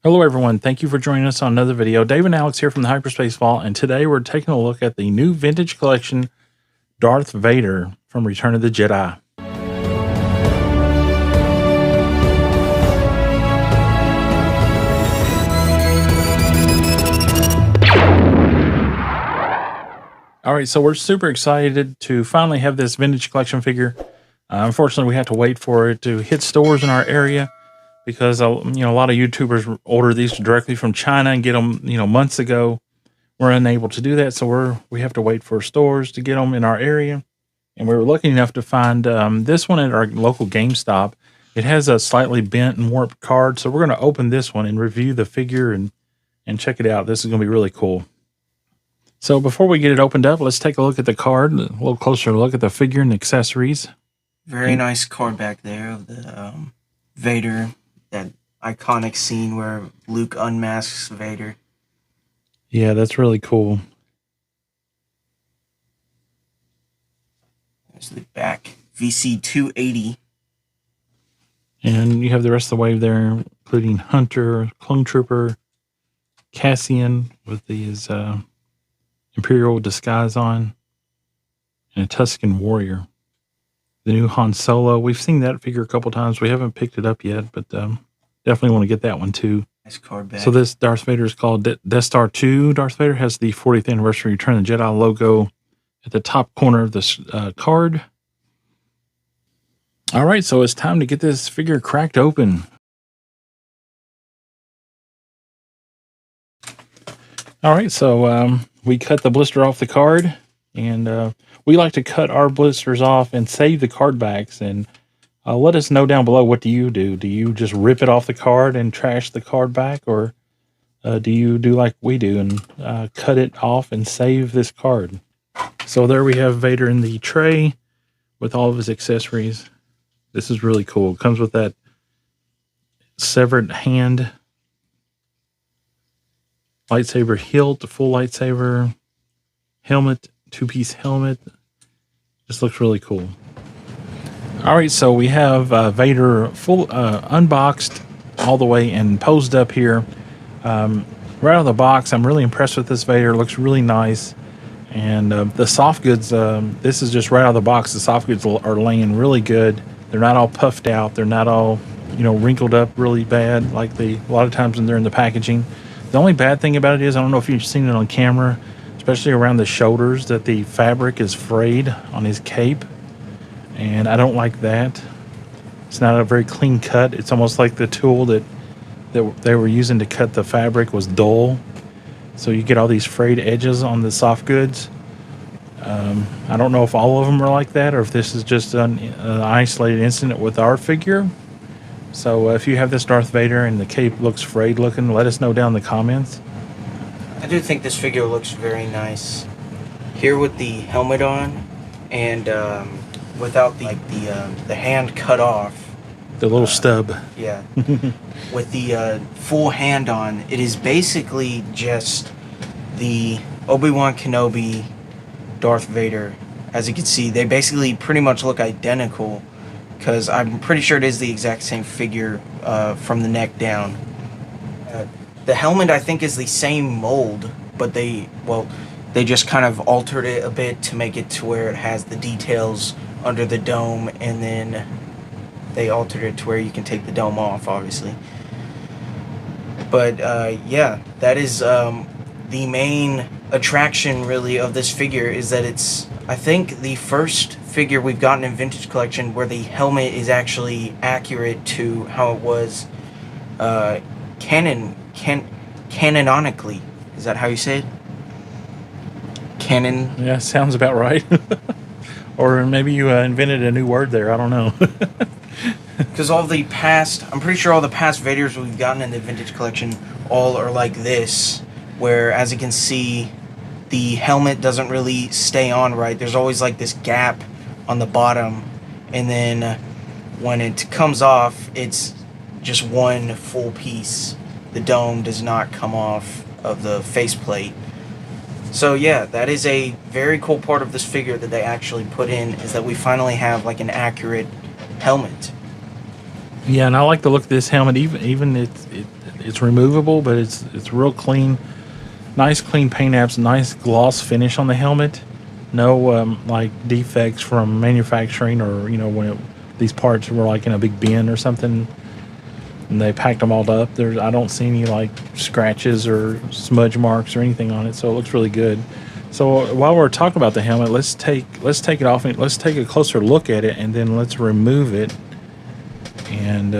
Hello everyone, thank you for joining us on another video. Dave and Alex here from the Hyperspace Vault, and today we're taking a look at the new vintage collection Darth Vader from Return of the Jedi. Alright, so we're super excited to finally have this vintage collection figure. Unfortunately, we have to wait for it to hit stores in our area, because a lot of YouTubers order these directly from China and get them months ago. We're unable to do that, so we have to wait for stores to get them in our area. And we were lucky enough to find this one at our local GameStop. It has a slightly bent and warped card, so we're going to open this one and review the figure and check it out. This is going to be really cool. So before we get it opened up, let's take a look at the card, a little closer look at the figure and accessories. Very nice card back there of the Vader. That iconic scene where Luke unmasks Vader. Yeah, that's really cool. There's the back. VC 280. And you have the rest of the wave there, including Hunter, Clone Trooper, Cassian with his Imperial disguise on, and a Tusken Warrior. The new Han Solo. We've seen that figure a couple times. We haven't picked it up yet, but definitely want to get that one too. Nice card back. So this Darth Vader is called Death Star 2. Darth Vader has the 40th anniversary Return of the Jedi logo at the top corner of this card. All right, so it's time to get this figure cracked open. All right, so we cut the blister off the card, and we like to cut our blisters off and save the card backs. And let us know down below, what do you do? Do you just rip it off the card and trash the card back? Or do you do like we do and cut it off and save this card? So there we have Vader in the tray with all of his accessories. This is really cool. It comes with that severed hand, lightsaber hilt, the full lightsaber, helmet, two-piece helmet. This looks really cool. All right, so we have Vader full unboxed all the way and posed up here. Right out of the box, I'm really impressed with this Vader. It looks really nice. And the soft goods, this is just right out of the box. The soft goods are laying really good. They're not all puffed out. They're not all, wrinkled up really bad like a lot of times when they're in the packaging. The only bad thing about it is, I don't know if you've seen it on camera, especially around the shoulders, that the fabric is frayed on his cape. And I don't like that. It's not a very clean cut. It's almost like the tool that they were using to cut the fabric was dull. So you get all these frayed edges on the soft goods. I don't know if all of them are like that, or if this is just an isolated incident with our figure. So if you have this Darth Vader and the cape looks frayed looking, let us know down in the comments. I do think this figure looks very nice. Here with the helmet on, and without the hand cut off. The little stub. Yeah. With the full hand on, it is basically just the Obi-Wan Kenobi Darth Vader. As you can see, they basically pretty much look identical, because I'm pretty sure it is the exact same figure from the neck down. The helmet, I think, is the same mold, but they just kind of altered it a bit to make it to where it has the details under the dome, and then they altered it to where you can take the dome off, obviously. But yeah, that is the main attraction, really, of this figure, is that it's, I think, the first figure we've gotten in Vintage Collection where the helmet is actually accurate to how it was canonically. Is that how you say it? Canon? Yeah, sounds about right. Or maybe you invented a new word there. I don't know. Because I'm pretty sure all the past Vaders we've gotten in the Vintage Collection all are like this, where, as you can see, the helmet doesn't really stay on right. There's always like this gap on the bottom, and then when it comes off, it's just one full piece. The dome does not come off of the faceplate. So yeah, that is a very cool part of this figure that they actually put in, is that we finally have like an accurate helmet. Yeah, and I like the look of this helmet. Even it's removable, but it's real clean, nice clean paint apps, nice gloss finish on the helmet. No like defects from manufacturing, or when these parts were like in a big bin or something, and they packed them all up. I don't see any like scratches or smudge marks or anything on it, so it looks really good. So while we're talking about the helmet, let's take it off and let's take a closer look at it, and then let's remove it, and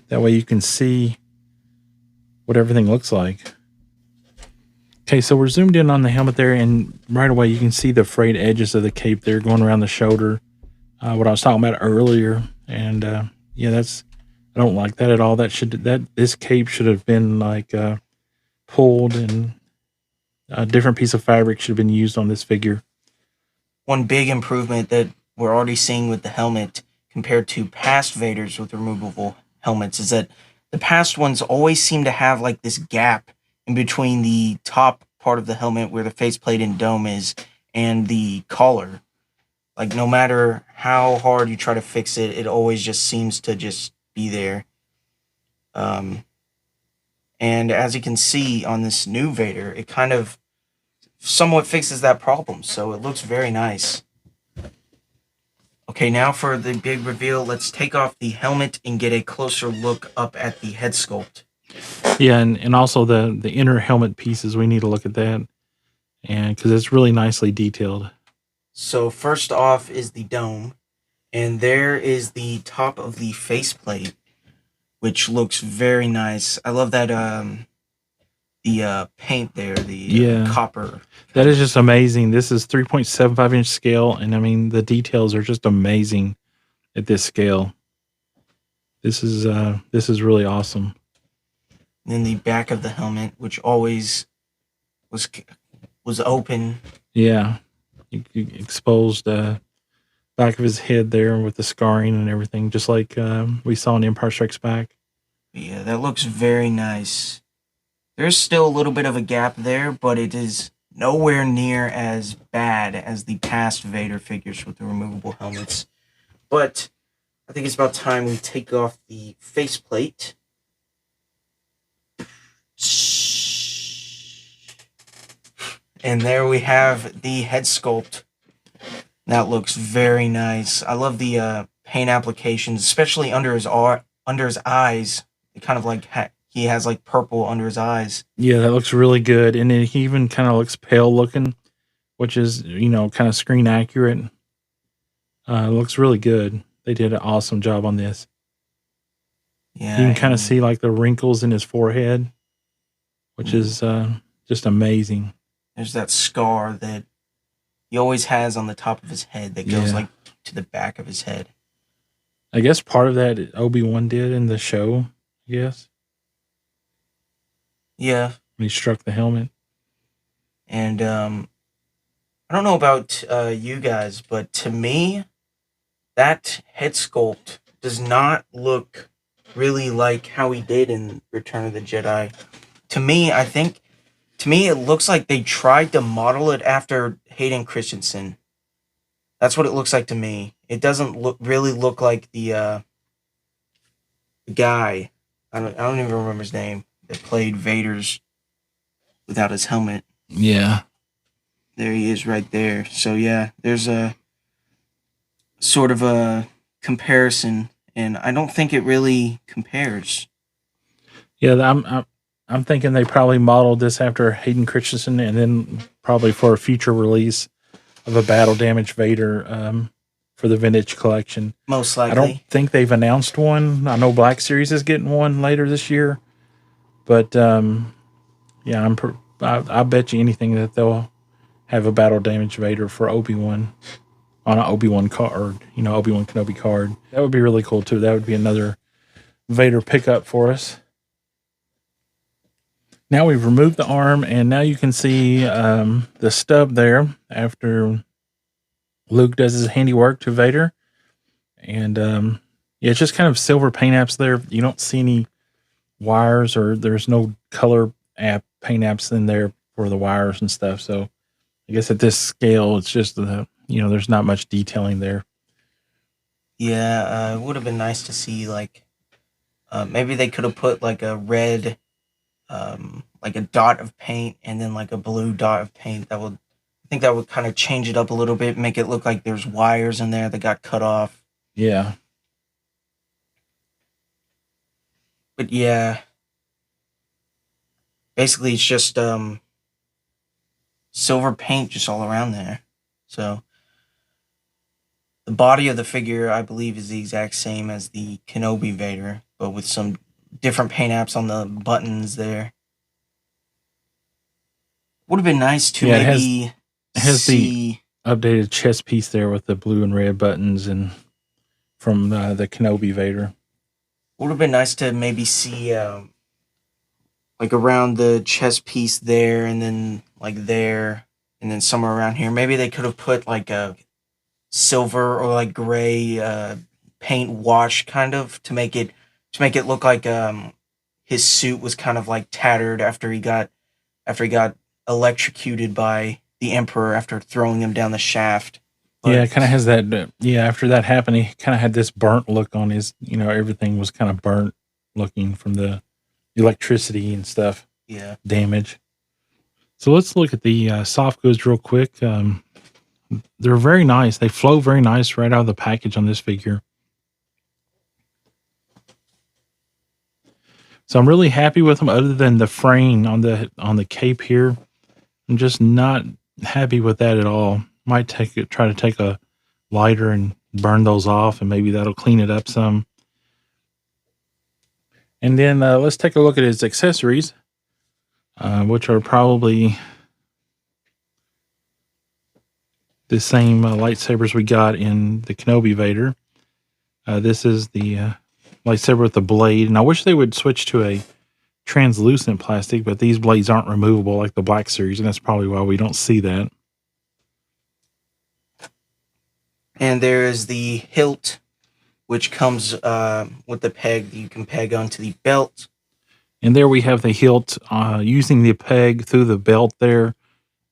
that way you can see what everything looks like. Okay, so we're zoomed in on the helmet there, and right away you can see the frayed edges of the cape there going around the shoulder. What I was talking about earlier, and yeah, I don't like that at all. This cape should have been like pulled, and a different piece of fabric should have been used on this figure. One big improvement that we're already seeing with the helmet compared to past Vaders with removable helmets is that the past ones always seem to have like this gap in between the top part of the helmet where the faceplate and dome is and the collar. Like no matter how hard you try to fix it, it always just seems to just be there. And as you can see on this new Vader, it kind of somewhat fixes that problem, so it looks very nice. Okay, now for the big reveal, let's take off the helmet and get a closer look up at the head sculpt. Yeah, and also the inner helmet pieces, we need to look at that, and because it's really nicely detailed. So first off is the dome, and there is the top of the faceplate, which looks very nice. I love that the paint there, the copper. That is just amazing. This is 3.75-inch scale, and I mean the details are just amazing at this scale. This is really awesome. And then the back of the helmet, which always was open. Yeah, exposed back of his head there with the scarring and everything, just like we saw in Empire Strikes Back. Yeah, that looks very nice. There's still a little bit of a gap there, but it is nowhere near as bad as the past Vader figures with the removable helmets. But I think it's about time we take off the faceplate. And there we have the head sculpt. That looks very nice. I love the paint applications, especially under his eyes. It kind of like he has like purple under his eyes. Yeah, that looks really good, and he even kind of looks pale looking, which is kind of screen accurate. It looks really good. They did an awesome job on this. Yeah, you can kind of see like the wrinkles in his forehead, which is just amazing. There's that scar that he always has on the top of his head that goes like to the back of his head. I guess part of that Obi-Wan did in the show. Yes. Yeah. When he struck the helmet. And I don't know about you guys, but to me, that head sculpt does not look really like how he did in Return of the Jedi. To me, it looks like they tried to model it after Hayden Christensen. That's what it looks like to me. It doesn't really look like the guy. I don't even remember his name that played Vader's without his helmet. Yeah. There he is right there. So yeah, there's a sort of a comparison, and I don't think it really compares. Yeah, I'm thinking they probably modeled this after Hayden Christensen, and then probably for a future release of a battle damaged Vader for the vintage collection. Most likely. I don't think they've announced one. I know Black Series is getting one later this year, but yeah, I bet you anything that they'll have a battle damaged Vader for Obi-Wan on an Obi-Wan card, Obi-Wan Kenobi card. That would be really cool too. That would be another Vader pickup for us. Now we've removed the arm, and now you can see the stub there after Luke does his handiwork to Vader. And yeah, it's just kind of silver paint apps there. You don't see any wires, or there's no color paint apps in there for the wires and stuff. So I guess at this scale, it's just there's not much detailing there. Yeah, it would have been nice to see like Maybe they could have put like a red, like a dot of paint, and then like a blue dot of paint. I think that would kind of change it up a little bit, make it look like there's wires in there that got cut off. Yeah. But yeah, basically it's just silver paint just all around there. So the body of the figure, I believe, is the exact same as the Kenobi Vader, but with some different paint apps on the buttons there. Would have been nice to Yeah, maybe it has the see. updated chest piece there with the blue and red buttons and from the Kenobi Vader. Would have been nice to maybe see like around the chest piece there, and then like there, and then somewhere around here. Maybe they could have put like a silver or like gray paint wash kind of to make it look like his suit was kind of like tattered after he got electrocuted by the Emperor after throwing him down the shaft. Yeah, But it kind of has that. Yeah, after that happened, he kind of had this burnt look on his. Everything was kind of burnt looking from the electricity and stuff yeah, damage. So let's look at the soft goods real quick. They're very nice. They flow very nice right out of the package on this figure. So I'm really happy with them. Other than the fraying on the cape here, I'm just not happy with that at all. Might try to take a lighter and burn those off, and maybe that'll clean it up some. And then let's take a look at his accessories, which are probably the same lightsabers we got in the Kenobi Vader. This is the lightsaber with the blade, and I wish they would switch to a translucent plastic, but these blades aren't removable like the Black Series, and that's probably why we don't see that. and there is the hilt, which comes with the peg that you can peg onto the belt. And there we have the hilt using the peg through the belt there,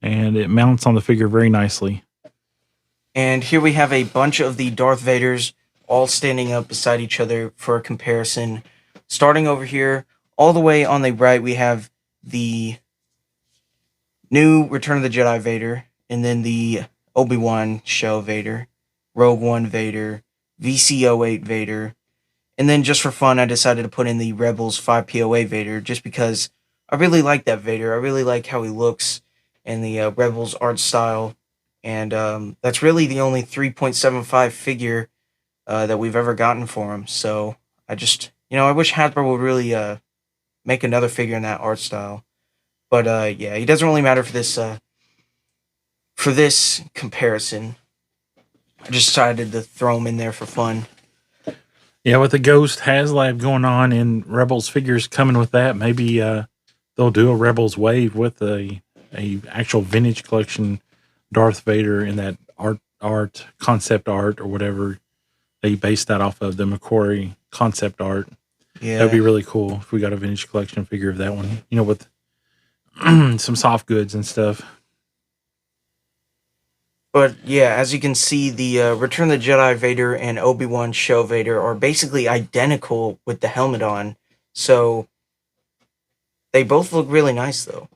and it mounts on the figure very nicely. And here we have a bunch of the Darth Vaders all standing up beside each other for a comparison. Starting over here, all the way on the right, we have the new Return of the Jedi Vader, and then the Obi-Wan show Vader, Rogue One Vader, VC08 Vader, and then just for fun, I decided to put in the Rebels 5POA Vader, just because I really like that Vader. I really like how he looks and the Rebels art style. And that's really the only 3.75 figure that we've ever gotten for him. So I just, I wish Hasbro would really make another figure in that art style. But yeah, he doesn't really matter for this comparison. I just decided to throw him in there for fun. Yeah, with the Ghost HasLab going on and Rebels figures coming with that, maybe they'll do a Rebels wave with a actual vintage collection Darth Vader in that art concept art or whatever they based that off of, the McQuarrie concept art. Yeah, That'd be really cool if we got a vintage collection figure of that one, with some soft goods and stuff. But yeah, as you can see, the Return of the Jedi Vader and Obi-Wan show Vader are basically identical with the helmet on. So they both look really nice, though.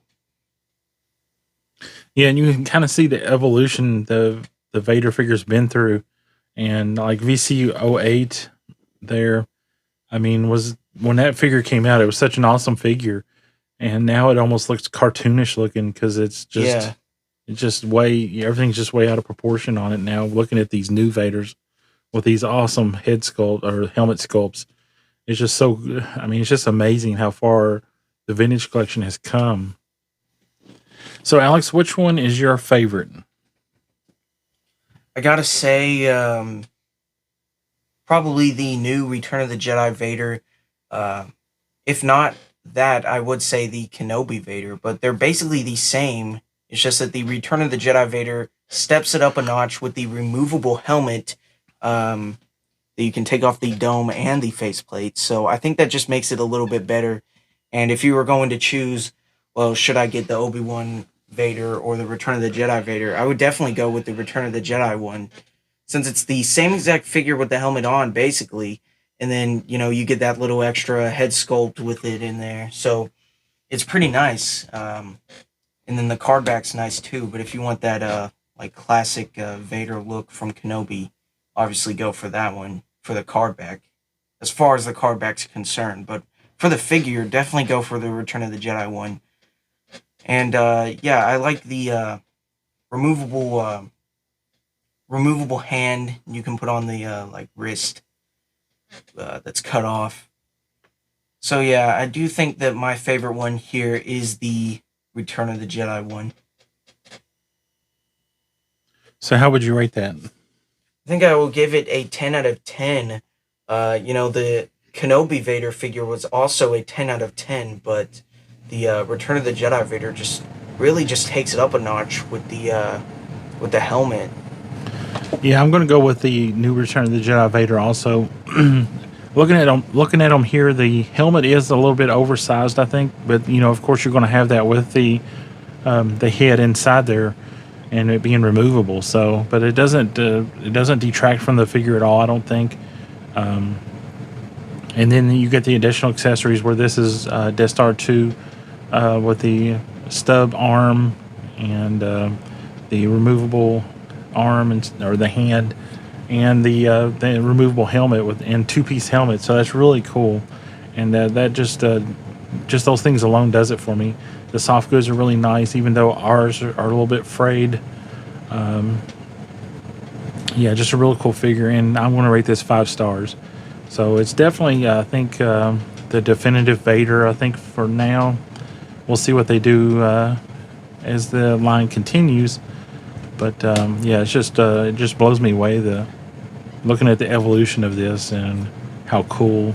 Yeah, and you can kind of see the evolution the Vader figure's been through. And like VC08 there, I mean, was when that figure came out, it was such an awesome figure. And now it almost looks cartoonish looking because it's just... Yeah. It's just everything's just way out of proportion on it now. Looking at these new Vaders with these awesome head sculpt or helmet sculpts, it's just so, it's just amazing how far the vintage collection has come. So, Alex, which one is your favorite? I gotta say, probably the new Return of the Jedi Vader. If not that, I would say the Kenobi Vader, but they're basically the same. It's just that the Return of the Jedi Vader steps it up a notch with the removable helmet that you can take off the dome and the faceplate. So I think that just makes it a little bit better. And if you were going to choose, well, should I get the Obi-Wan Vader or the Return of the Jedi Vader, I would definitely go with the Return of the Jedi one. Since it's the same exact figure with the helmet on, basically, and then you get that little extra head sculpt with it in there, so it's pretty nice. And then the card back's nice too. But if you want that like classic Vader look from Kenobi, obviously go for that one for the card back. As far as the card back's concerned, but for the figure, definitely go for the Return of the Jedi one. And yeah, I like the removable hand you can put on the like wrist that's cut off. So yeah, I do think that my favorite one here is the Return of the Jedi one. So how would you rate that? I think I will give it a 10 out of 10. The Kenobi Vader figure was also a 10 out of 10, but the Return of the Jedi Vader just takes it up a notch with the helmet. Yeah, I'm going to go with the new Return of the Jedi Vader also. Looking at him here, the helmet is a little bit oversized, I think. But of course, you're going to have that with the head inside there, and it being removable. So, but it doesn't detract from the figure at all, I don't think. And then you get the additional accessories where this is Death Star 2 with the stub arm and the removable arm or the hand. And the removable helmet and two-piece helmet, so that's really cool, and that just those things alone does it for me. The soft goods are really nice, even though ours are a little bit frayed. Yeah, just a real cool figure, and I'm going to rate this 5 stars. So it's definitely, I think, the definitive Vader. I think for now, we'll see what they do as the line continues. But yeah, it just blows me away looking at the evolution of this and how cool,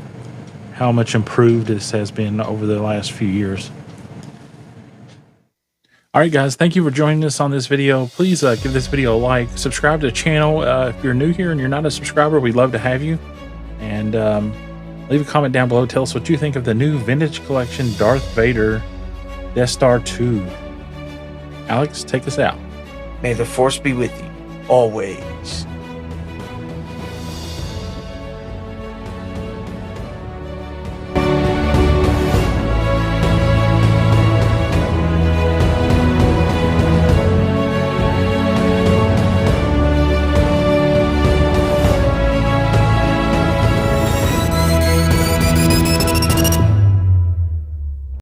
how much improved this has been over the last few years. All right, guys, thank you for joining us on this video. Please give this video a like, subscribe to the channel. If you're new here and you're not a subscriber, we'd love to have you. And leave a comment down below. Tell us what you think of the new Vintage Collection Darth Vader Death Star 2. Alex, take us out. May the Force be with you, always.